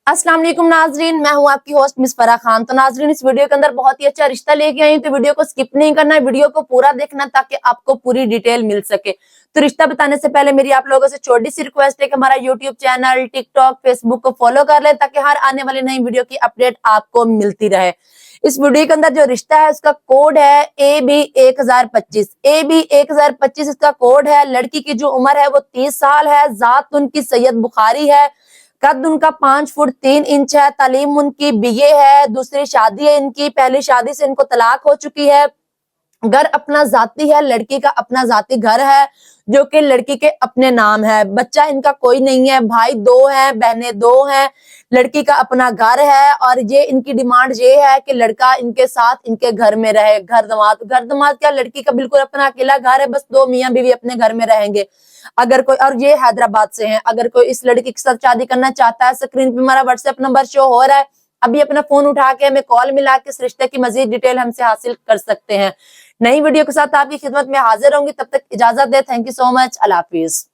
अस्सलाम वालेकुम नाजरीन, मैं हूं आपकी होस्ट मिस फरा खान। तो नाजरीन, इस वीडियो के अंदर बहुत ही अच्छा रिश्ता लेके आई हूं, तो वीडियो को स्किप नहीं करना है, वीडियो को पूरा देखना ताकि आपको पूरी डिटेल मिल सके। तो रिश्ता बताने से पहले मेरी आप लोगों से छोटी सी रिक्वेस्ट है कि हमारा यूट्यूब चैनल, टिकटॉक, फेसबुक को फॉलो कर ले ताकि हर आने वाली नई वीडियो की अपडेट आपको मिलती रहे। इस वीडियो के अंदर जो रिश्ता है उसका कोड है AB1025। AB1025 इसका कोड है। लड़की की जो उम्र है वो 30 साल है। जात उनकी सैयद बुखारी है। कद उनका 5 फुट 3 इंच है। तालीम उनकी BA है। दूसरी शादी है इनकी। पहली शादी से इनको तलाक हो चुकी है। घर अपना जाती है। लड़की का अपना जाती घर है जो कि लड़की के अपने नाम है। बच्चा इनका कोई नहीं है। भाई 2 हैं, बहनें 2 हैं। लड़की का अपना घर है और ये इनकी डिमांड ये है कि लड़का इनके साथ इनके घर में रहे। घर दमाद क्या, लड़की का बिल्कुल अपना अकेला घर है, बस 2 मियाँ बीवी अपने घर में रहेंगे। अगर कोई, और ये हैदराबाद से हैं, अगर कोई इस लड़की के साथ शादी करना चाहता है, स्क्रीन पे हमारा व्हाट्सएप नंबर शो हो रहा है, अभी अपना फोन उठा के हमें कॉल मिला के इस रिश्ते की मजीद डिटेल हमसे हासिल कर सकते हैं। नई वीडियो के साथ आपकी खिदमत में हाजिर होंगी, तब तक इजाजत दे। Thank you so much. अल्लाह हाफिज।